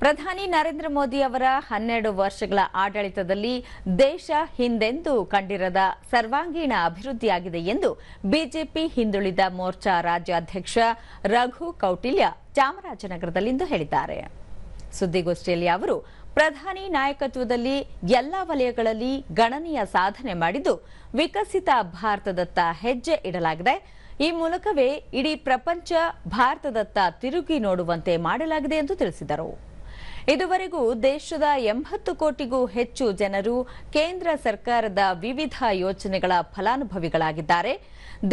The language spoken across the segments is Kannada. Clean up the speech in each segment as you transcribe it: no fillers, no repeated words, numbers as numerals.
ಪ್ರಧಾನಿ ನರೇಂದ್ರ ಮೋದಿ ಅವರ 12 ವರ್ಷಗಳ ಆಡಳಿತದಲ್ಲಿ ದೇಶ ಹಿಂದೆಂದೂ ಕಂಡಿರದ ಸರ್ವಾಂಗೀಣ ಅಭಿವೃದ್ಧಿಯಾಗಿದೆ ಎಂದು ಬಿಜೆಪಿ ಹಿಂದುಳಿದ ಮೋರ್ಚಾ ರಾಜ್ಯಾಧ್ಯಕ್ಷ ರಘು ಕೌಟಿಲ್ಯ ಚಾಮರಾಜನಗರದಲ್ಲಿಂದು ಹೇಳಿದ್ದಾರೆ. ಸುದ್ದಿಗೋಷ್ಠಿಯಲ್ಲಿ ಅವರು ಪ್ರಧಾನಿ ನಾಯಕತ್ವದಲ್ಲಿ ಎಲ್ಲಾ ವಲಯಗಳಲ್ಲಿ ಗಣನೀಯ ಸಾಧನೆ ಮಾಡಿದ್ದು ವಿಕಸಿತ ಭಾರತದತ್ತ ಹೆಜ್ಜೆ ಇಡಲಾಗಿದೆ. ಈ ಮೂಲಕವೇ ಇಡೀ ಪ್ರಪಂಚ ಭಾರತದತ್ತ ತಿರುಗಿ ನೋಡುವಂತೆ ಮಾಡಲಾಗಿದೆ ಎಂದು ತಿಳಿಸಿದರು. ಇದುವರೆಗೂ ದೇಶದ 80 ಕೋಟಿಗೂ ಹೆಚ್ಚು ಜನರು ಕೇಂದ್ರ ಸರ್ಕಾರದ ವಿವಿಧ ಯೋಜನೆಗಳ ಫಲಾನುಭವಿಗಳಾಗಿದ್ದಾರೆ.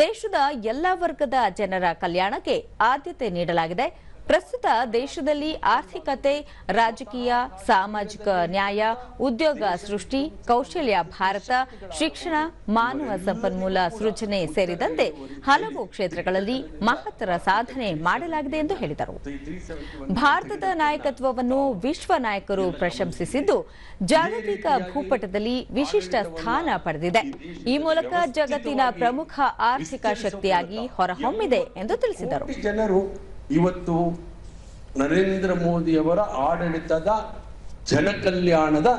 ದೇಶದ ಎಲ್ಲ ವರ್ಗದ ಜನರ ಕಲ್ಯಾಣಕ್ಕೆ ಆದ್ಯತೆ ನೀಡಲಾಗಿದೆ. ಪ್ರಸ್ತುತ ದೇಶದಲ್ಲಿ ಆರ್ಥಿಕತೆ, ರಾಜಕೀಯ, ಸಾಮಾಜಿಕ ನ್ಯಾಯ, ಉದ್ಯೋಗ ಸೃಷ್ಟಿ, ಕೌಶಲ್ಯ ಭಾರತ, ಶಿಕ್ಷಣ, ಮಾನವ ಸಂಪನ್ಮೂಲ ಸೃಜನೆ ಸೇರಿದಂತೆ ಹಲವು ಕ್ಷೇತ್ರಗಳಲ್ಲಿ ಮಹತ್ತರ ಸಾಧನೆ ಮಾಡಲಾಗಿದೆ ಎಂದು ಹೇಳಿದರು. ಭಾರತದ ನಾಯಕತ್ವವನ್ನು ವಿಶ್ವ ನಾಯಕರು ಪ್ರಶಂಸಿಸಿದ್ದು ಜಾಗತಿಕ ಭೂಪಟದಲ್ಲಿ ವಿಶಿಷ್ಟ ಸ್ಥಾನ ಪಡೆದಿದೆ. ಈ ಮೂಲಕ ಜಗತ್ತಿನ ಪ್ರಮುಖ ಆರ್ಥಿಕ ಶಕ್ತಿಯಾಗಿ ಹೊರಹೊಮ್ಮಿದೆ ಎಂದು ತಿಳಿಸಿದರು. ಇವತ್ತು ನರೇಂದ್ರ ಮೋದಿಯವರ ಆಡಳಿತದ ಜನಕಲ್ಯಾಣದ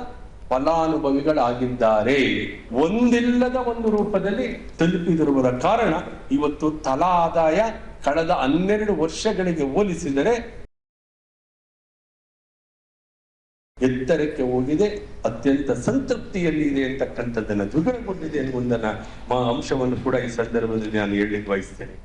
ಫಲಾನುಭವಿಗಳಾಗಿದ್ದಾರೆ. ಒಂದಿಲ್ಲದ ಒಂದು ರೂಪದಲ್ಲಿ ತಲುಪಿದಿರುವ ಕಾರಣ ಇವತ್ತು ತಲಾ ಆದಾಯ ಕಳೆದ 12 ವರ್ಷಗಳಿಗೆ ಹೋಲಿಸಿದರೆ ಎತ್ತರಕ್ಕೆ ಹೋಗಿದೆ, ಅತ್ಯಂತ ಸಂತೃಪ್ತಿಯಲ್ಲಿ ಇದೆ ಅಂತಕ್ಕಂಥದ್ದನ್ನು ದ್ವಿಗುಣಗೊಂಡಿದೆ ಎನ್ನುವುದನ್ನ ಅಂಶವನ್ನು ಕೂಡ ಈ ಸಂದರ್ಭದಲ್ಲಿ ನಾನು ಹೇಳಲಿಕ್ಕೆ ಬಯಸ್ತೇನೆ.